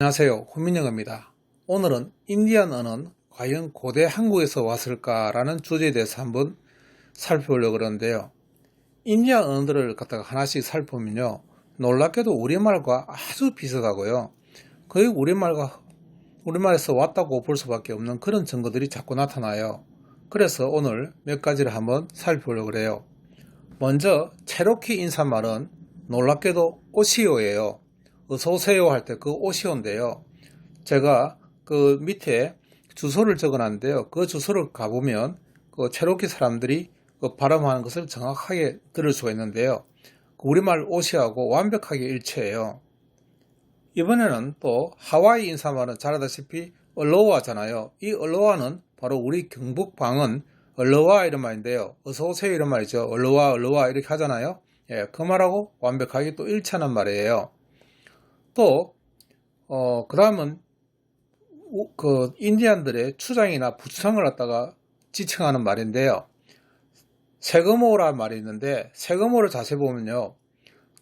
안녕하세요. 훈민영입니다. 오늘은 인디안 언어는 과연 고대 한국에서 왔을까라는 주제에 대해서 한번 살펴보려고 그러는데요. 인디안 언어들을 갖다가 하나씩 살펴보면요. 놀랍게도 우리말과 아주 비슷하고요. 거의 우리말에서 왔다고 볼 수밖에 없는 그런 증거들이 자꾸 나타나요. 그래서 오늘 몇 가지를 한번 살펴보려고 그래요. 먼저 체로키 인사말은 놀랍게도 오시오예요. 어서오세요 할 때 그 오시오인데요. 제가 그 밑에 주소를 적어놨는데요. 그 주소를 가보면 그 체로키 사람들이 그 발음하는 것을 정확하게 들을 수가 있는데요. 우리말 오시오하고 완벽하게 일치해요. 이번에는 또 하와이 인사말은 잘 아다시피 얼로와잖아요. 이 얼로와는 바로 우리 경북 방언 얼로와 이런 말인데요. 어서오세요 이런 말이죠. 얼로와 얼로와 이렇게 하잖아요. 그 말하고 완벽하게 또 일치하는 말이에요. 또 그 다음은 그 인디안들의 추장이나 부추장을 갖다가 지칭하는 말인데요. 세그모란 말이 있는데 세그모를 자세히 보면요.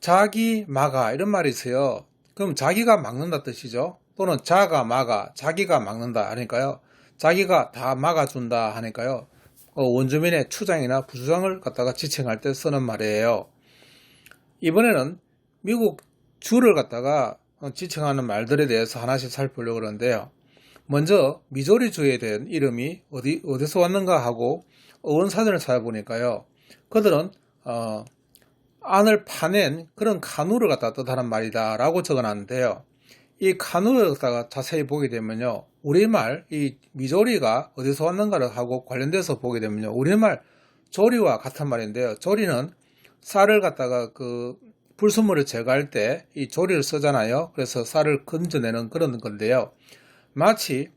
자기 막아 이런 말이 있어요. 그럼 자기가 막는다 뜻이죠. 또는 자가 막아 자기가 막는다 하니까요. 자기가 다 막아준다 하니까요. 원주민의 추장이나 부추장을 갖다가 지칭할 때 쓰는 말이에요. 이번에는 미국 주를 갖다가 지칭하는 말들에 대해서 하나씩 살펴보려고 그러는데요. 먼저 미조리주에 대한 이름이 어디서 왔는가 하고 어원사전을 찾아보니까요. 그들은 안을 파낸 그런 가누를 갖다 뜻하는 말이다 라고 적어놨는데요. 이 가누를 갖다가 자세히 보게 되면요. 우리말 이 미조리가 어디서 왔는가를 하고 관련돼서 보게 되면요. 우리말 조리와 같은 말인데요. 조리는 쌀을 갖다가 그 불순물을 제거할 때 이 조리를 쓰잖아요. 그래서 쌀을 건져내는 그런 건데요. 마치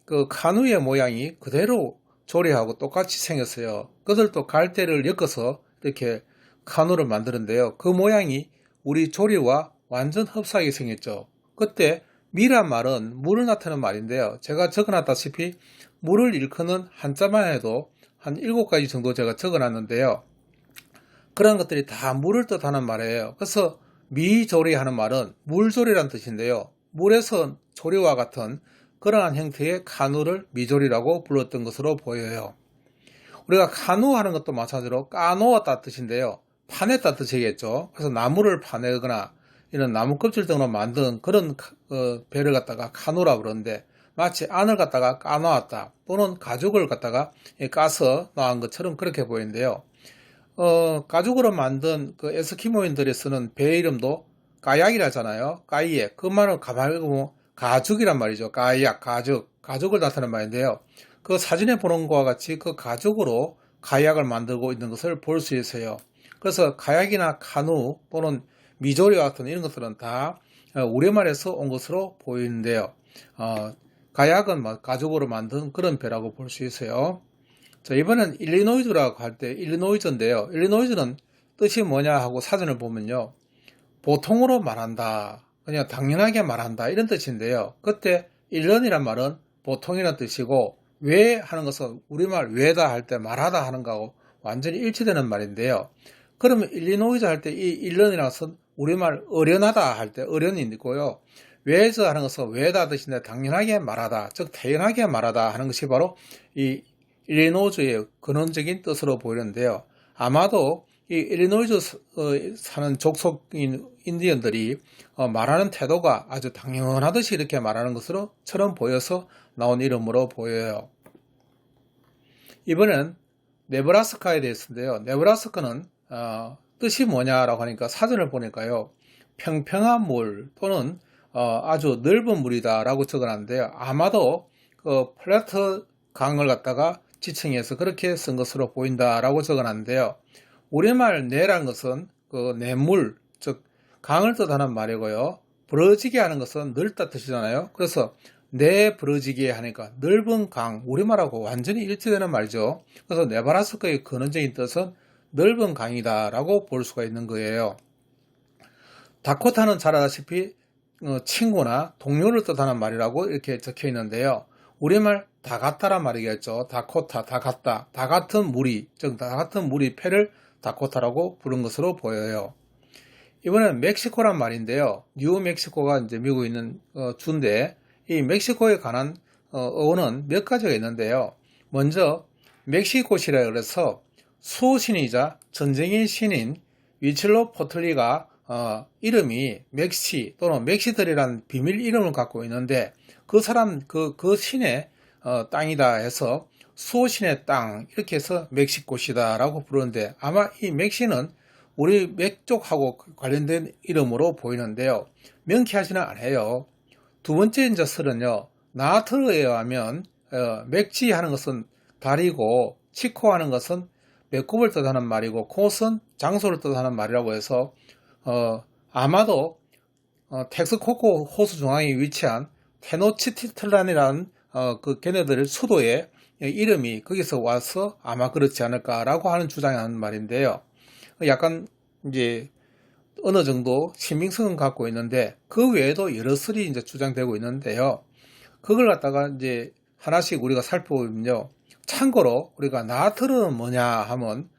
그 카누의 모양이 그대로 조리하고 똑같이 생겼어요. 그들도 갈대를 엮어서 이렇게 카누를 만드는데요. 그 모양이 우리 조리와 완전 흡사하게 생겼죠. 그때 미란 말은 물을 나타내는 말인데요. 제가 적어놨다시피 물을 일컫는 한자만 해도 한 7가지 정도 제가 적어놨는데요. 그런 것들이 다 물을 뜻하는 말이에요. 그래서 미조리하는 말은 물조리란 뜻인데요. 물에서 조리와 같은 그러한 형태의 카누를 미조리라고 불렀던 것으로 보여요. 우리가 카누 하는 것도 마찬가지로 까놓았다 뜻인데요. 파냈다 뜻이겠죠. 그래서 나무를 파내거나 이런 나무 껍질 등으로 만든 그런 배를 갖다가 카누라 그러는데 마치 안을 갖다가 까놓았다 또는 가죽을 갖다가 까서 놓은 것처럼 그렇게 보이는데요. 가죽으로 만든 그 에스키모인들이 쓰는 배 이름도 까약이라잖아요. 까이에. 그 말은 가만히 보면 가죽이란 말이죠. 까약, 가죽을 나타내는 말인데요. 그 사진에 보는 것과 같이 그 가죽으로 가약을 만들고 있는 것을 볼 수 있어요. 그래서 가약이나 카누 또는 미조리 같은 이런 것들은 다 우리말에서 온 것으로 보이는데요. 가약은 가죽으로 만든 그런 배라고 볼 수 있어요. 자, 이번엔 일리노이즈라고 할 때 일리노이즈인데요. 일리노이즈는 뜻이 뭐냐 하고 사전을 보면요. 보통으로 말한다. 그냥 당연하게 말한다. 이런 뜻인데요. 그때 일런이란 말은 보통이라는 뜻이고 왜 하는 것은 우리말 왜다 할 때 말하다 하는 거하고 완전히 일치되는 말인데요. 그러면 일리노이즈 할 때 이 일런이라는 것은 우리말 어련하다 할 때 어련이 있고요. 왜서 하는 것은 왜다 뜻인데 당연하게 말하다. 즉 태연하게 말하다 하는 것이 바로 이 일리노이즈의 근원적인 뜻으로 보이는데요. 아마도 이 일리노이즈 사는 족속인 인디언들이 말하는 태도가 아주 당연하듯이 이렇게 말하는 것처럼 보여서 나온 이름으로 보여요. 이번엔 네브라스카에 대해서인데요. 네브라스카는 뜻이 뭐냐라고 하니까 사전을 보니까요. 평평한 물 또는 아주 넓은 물이다 라고 적어놨는데요. 아마도 그 플래트 강을 갖다가 지칭해서 그렇게 쓴 것으로 보인다라고 적어놨는데요. 우리말 내라는 것은 그 내물, 즉 강을 뜻하는 말이고요. 부러지게 하는 것은 넓다 뜻이잖아요. 그래서 내 부러지게 하니까 넓은 강, 우리말하고 완전히 일치되는 말이죠. 그래서 네브라스카의 근원적인 뜻은 넓은 강이다라고 볼 수가 있는 거예요. 다코타는 잘 아다시피 친구나 동료를 뜻하는 말이라고 이렇게 적혀 있는데요. 우리말 다 같다란 말이겠죠. 다코타, 다 같다. 다 같은 무리, 즉 다 같은 무리 패를 다코타라고 부른 것으로 보여요. 이번엔 멕시코란 말인데요. 뉴멕시코가 이제 미국에 있는 주인데, 이 멕시코에 관한 어원은 몇 가지가 있는데요. 먼저 멕시코시라 그래서 수호신이자 전쟁의 신인 위칠로포틀리가 이름이 멕시 또는 멕시들이라는 비밀 이름을 갖고 있는데, 그 사람 그 신의 땅이다 해서 수호신의 땅 이렇게 해서 멕시코시다라고 부르는데, 아마 이 멕시는 우리 맥쪽하고 관련된 이름으로 보이는데요. 명쾌하지는 않아요. 두 번째 이제 설은요, 나트르에 의하면 맥지 하는 것은 다리고 치코 하는 것은 배꼽을 뜻하는 말이고 콧은 장소를 뜻하는 말이라고 해서 아마도 텍스코코 호수 중앙에 위치한 테노치티틀란이라는 그 걔네들 수도의 이름이 거기서 와서 아마 그렇지 않을까라고 하는 주장이 하는 말인데요. 약간 이제 어느 정도 신빙성은 갖고 있는데, 그 외에도 여러 설이 이제 주장되고 있는데요. 그걸 갖다가 이제 하나씩 우리가 살펴보면요. 참고로 우리가 나트르는 뭐냐 하면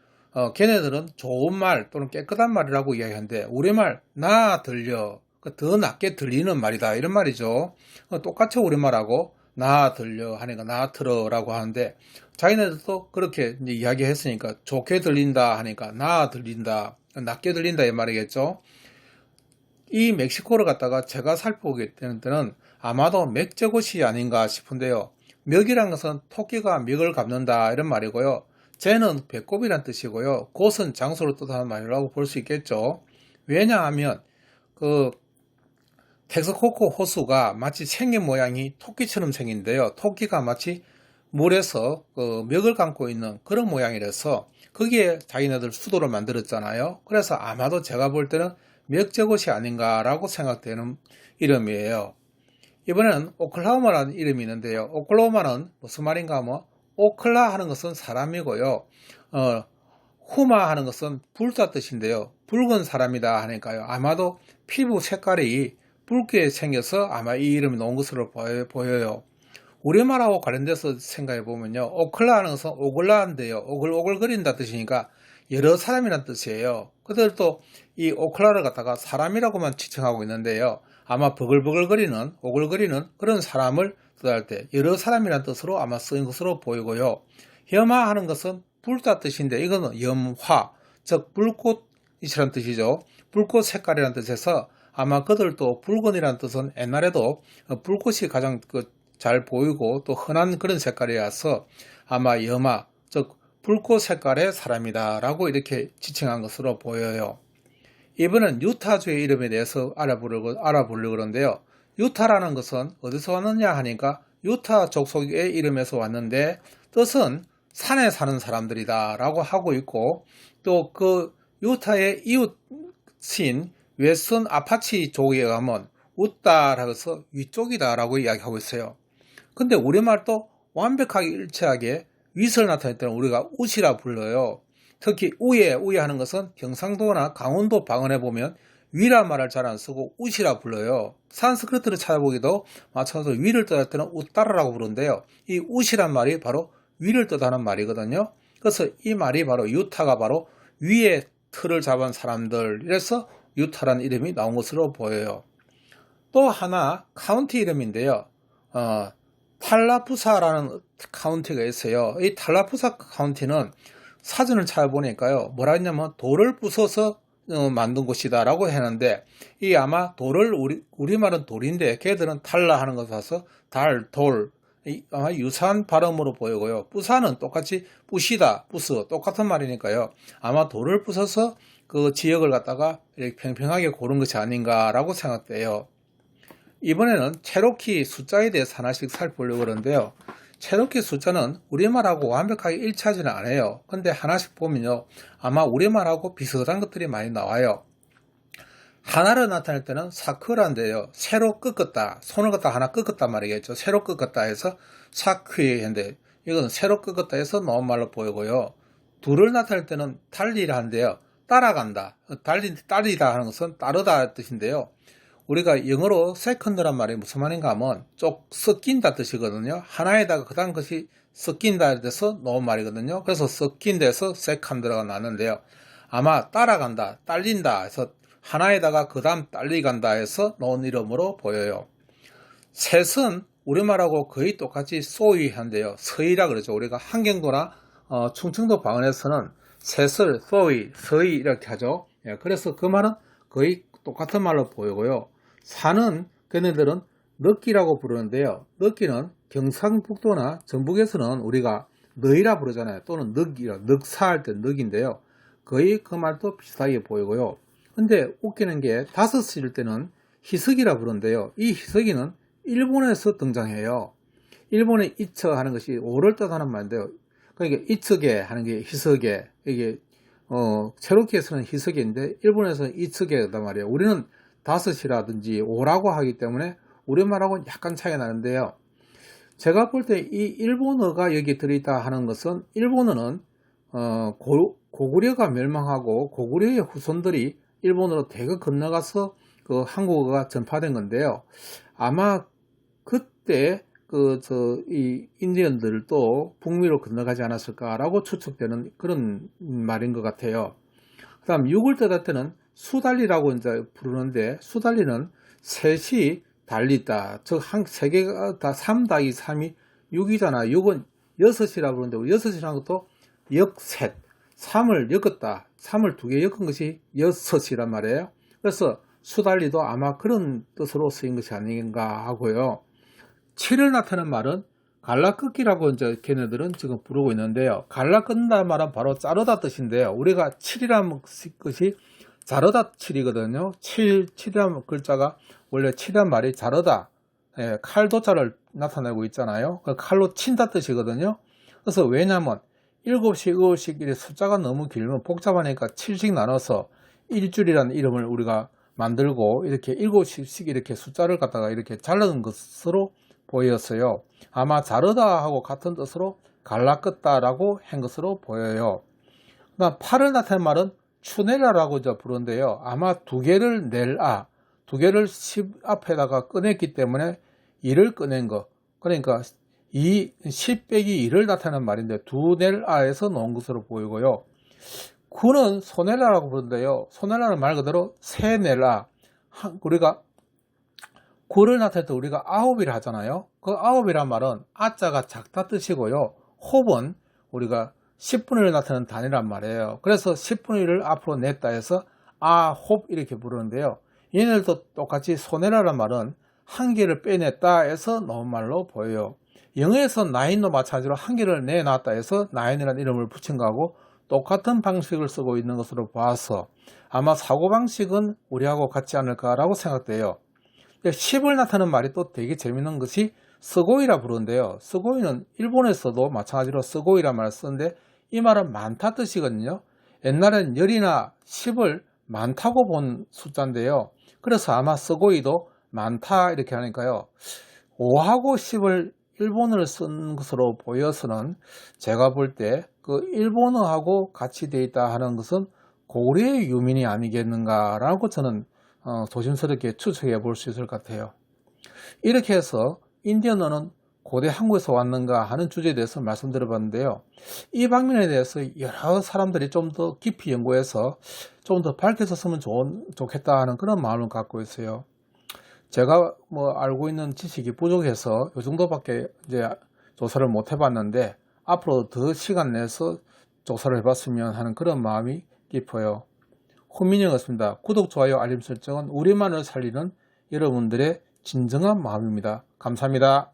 걔네들은 좋은 말 또는 깨끗한 말이라고 이야기하는데, 우리말 나 들려, 더 낫게 들리는 말이다 이런 말이죠. 똑같이 우리말하고 나 들려 하니까 나트르라고 하는데, 자기네들도 그렇게 이제 이야기했으니까 좋게 들린다 하니까 나 들린다, 낫게 들린다 이 말이겠죠. 이 멕시코를 갖다가 제가 살펴보게 되는 때는 아마도 맥제곳이 아닌가 싶은데요. 멱이란 것은 토끼가 멱을 감는다 이런 말이고요. 제는 배꼽이란 뜻이고요. 곳은 장소를 뜻하는 말이라고 볼 수 있겠죠. 왜냐하면 그 텍스코코 호수가 마치 생긴 모양이 토끼처럼 생긴데요. 토끼가 마치 물에서 그 멱을 감고 있는 그런 모양이라서 거기에 자기네들 수도를 만들었잖아요. 그래서 아마도 제가 볼 때는 멱제곳이 아닌가라고 생각되는 이름이에요. 이번에는 오클라호마라는 이름이 있는데요. 오클라호마는 무슨 말인가 하면, 오클라 하는 것은 사람이고요. 후마 하는 것은 붉다 뜻인데요. 붉은 사람이다 하니까요. 아마도 피부 색깔이 붉게 생겨서 아마 이 이름이 나온 것으로 보여요. 우리말하고 관련돼서 생각해 보면요. 오클라 하는 것은 오글라인데요. 오글오글거린다 뜻이니까 여러 사람이란 뜻이에요. 그들도 이 오클라를 갖다가 사람이라고만 지칭하고 있는데요. 아마 버글버글거리는, 오글거리는 그런 사람을 뜻할 때 여러 사람이란 뜻으로 아마 쓰인 것으로 보이고요. 염화 하는 것은 붉다 뜻인데, 이거는 염화, 즉 불꽃이라는 뜻이죠. 불꽃 색깔이라는 뜻에서 아마 그들도 붉은이라는 뜻은 옛날에도 불꽃이 가장 잘 보이고 또 흔한 그런 색깔이라서 아마 염화, 즉 불꽃 색깔의 사람이다 라고 이렇게 지칭한 것으로 보여요. 이번엔 유타주의 이름에 대해서 알아보려고 그러는데요. 유타라는 것은 어디서 왔느냐 하니까 유타 족속의 이름에서 왔는데, 뜻은 산에 사는 사람들이다 라고 하고 있고, 또 그 유타의 이웃인 웨스턴 아파치 족에 의하면 웃다라고 해서 위쪽이다 라고 이야기하고 있어요. 근데 우리말도 완벽하게 일치하게 윗을 나타낼 때는 우리가 웃이라 불러요. 특히 우에 하는 것은 경상도나 강원도 방언에 보면 위라 말을 잘 안 쓰고 웃이라 불러요. 산스크리트를 찾아보기도 마찬가지로 위를 뜻할 때는 웃다라고 부르는데요. 이 웃이란 말이 바로 위를 뜻하는 말이거든요. 그래서 이 말이 바로 유타가 바로 위에 틀을 잡은 사람들, 이래서 유타라는 이름이 나온 것으로 보여요. 또 하나 카운티 이름인데요. 탈라푸사라는 카운티가 있어요. 이 탈라푸사 카운티는 사전을 찾아보니까요, 뭐라 했냐면 돌을 부숴서 만든 곳이다 라고 했는데, 이 아마 돌을 우리말은 돌인데 걔들은 탈라 하는 것을 봐서 돌, 아마 유사한 발음으로 보이고요. 부사는 똑같이 부시다, 부스 똑같은 말이니까요. 아마 돌을 부숴서 그 지역을 갖다가 이렇게 평평하게 고른 것이 아닌가라고 생각돼요. 이번에는 체로키 숫자에 대해서 하나씩 살펴보려고 그러는데요. 체로키 숫자는 우리말하고 완벽하게 일치하지는 않아요. 근데 하나씩 보면요, 아마 우리말하고 비슷한 것들이 많이 나와요. 하나를 나타낼 때는 사크란데요. 새로 꺾었다, 손을 갖다 하나 꺾었단 말이겠죠. 새로 꺾었다 해서 사크인데, 이건 새로 꺾었다 해서 나온 말로 보이고요. 둘을 나타낼 때는 달리라 한데요. 따라간다, 달리다 하는 것은 따르다 뜻인데요. 우리가 영어로 second란 말이 무슨 말인가 하면 섞인다 뜻이거든요. 하나에다가 그 다음 것이 섞인다 해서 나온 말이거든요. 그래서 섞인 데서 second가 나는데요. 아마 따라간다, 딸린다 해서 하나에다가 그 다음 딸리 간다 해서 넣은 이름으로 보여요. 셋은 우리말하고 거의 똑같이 소위한데요. 서이라 그러죠. 우리가 한경도나 충청도 방언에서는 셋을 소위, 서이 이렇게 하죠. 예, 그래서 그 말은 거의 똑같은 말로 보이고요. 산은 걔네들은 늑기라고 부르는데요. 늑기는 경상북도나 전북에서는 우리가 너이라 부르잖아요. 또는 늑이라, 늑사할 때 늑인데요. 거의 그 말도 비슷하게 보이고요. 근데 웃기는 게 다섯일 때는 희석이라 부르는데요. 이 희석이는 일본에서 등장해요. 일본의 이처 하는 것이 오를 뜻하는 말인데요. 그러니까 이처게 하는 게 희석에, 이게 체로키에서는 희석인데 일본에서는 이처게단 말이에요. 우리는 다섯이라든지 오라고 하기 때문에 우리말하고는 약간 차이가 나는데요. 제가 볼 때 이 일본어가 여기 들어있다 하는 것은 일본어는 고구려가 멸망하고 고구려의 후손들이 일본으로 대거 건너가서 그 한국어가 전파된 건데요. 아마 그때 이 인디언들도 북미로 건너가지 않았을까라고 추측되는 그런 말인 것 같아요. 그 다음 6을 뜻할 때는 수달리라고 이제 부르는데 수달리는 셋이 달리다. 즉, 세 개가 다 3 더하기 3이 6이잖아. 6은 6이라 부르는데, 6이라는 것도 역셋. 3을 엮었다. 3을 2개 엮은 것이 6이란 말이에요. 그래서 수달리도 아마 그런 뜻으로 쓰인 것이 아닌가 하고요. 7을 나타내는 말은 갈라끄기라고 이제 걔네들은 지금 부르고 있는데요. 갈라끈다는 말은 바로 자르다 뜻인데요. 우리가 7이라는 것이 자르다 7이거든요. 7이라는 글자가 원래 7이라는 말이 자르다, 칼도자를 나타내고 있잖아요. 그 칼로 친다 뜻이거든요. 그래서 왜냐면 7씩 7씩 이렇게 숫자가 너무 길면 복잡하니까 7씩 나눠서 일줄이라는 이름을 우리가 만들고 이렇게 7씩 이렇게 숫자를 갖다가 이렇게 자르는 것으로 보였어요. 아마 자르다 하고 같은 뜻으로 갈라끄다라고 한 것으로 보여요. 그다음 8을 나타낸 말은 추내라라고 부르는데요. 아마 두 개를 낼아, 두 개를 10 앞에다가 꺼냈기 때문에 2를 꺼낸 거. 그러니까 10 빼기 2를 나타내는 말인데 두 낼아에서 나온 것으로 보이고요. 9는 소넬라라고 부르는데요. 소넬라는 말 그대로 세 낼아. 우리가 9를 나타낼 때 우리가 아홉이라 하잖아요. 그 아홉이란 말은 아자가 작다 뜻이고요. 홉은 우리가 10분의 1을 나타내는 단위란 말이에요. 그래서 10분의 1을 앞으로 냈다 해서 아홉 이렇게 부르는데요. 얘네들도 똑같이 소네라란 말은 한 개를 빼냈다 해서 나온 말로 보여요. 영어에서 나인도 마찬가지로 한 개를 내놨다 해서 나인이라는 이름을 붙인 거하고 똑같은 방식을 쓰고 있는 것으로 봐서 아마 사고방식은 우리하고 같지 않을까라고 생각돼요. 10을 나타내는 말이 또 되게 재밌는 것이 스고이라 부르는데요. 스고이는 일본에서도 마찬가지로 스고이라 말을 쓰는데 이 말은 많다 뜻이거든요. 옛날엔 10이나 10을 많다고 본 숫자인데요. 그래서 아마 스고이도 많다 이렇게 하니까요. 5하고 10을 일본어를 쓴 것으로 보여서는 제가 볼 때 그 일본어하고 같이 되어 있다 하는 것은 고구려의 유민이 아니겠는가라고 저는 조심스럽게 추측해 볼 수 있을 것 같아요. 이렇게 해서 인디언어는 고대 한국에서 왔는가 하는 주제에 대해서 말씀드려봤는데요. 이 방면에 대해서 여러 사람들이 좀 더 깊이 연구해서 좀 더 밝혀졌으면 좋겠다 하는 그런 마음을 갖고 있어요. 제가 알고 있는 지식이 부족해서 이 정도밖에 이제 조사를 못 해봤는데 앞으로 더 시간 내서 조사를 해봤으면 하는 그런 마음이 깊어요. 훈민이었습니다. 구독, 좋아요, 알림 설정은 우리만을 살리는 여러분들의 진정한 마음입니다. 감사합니다.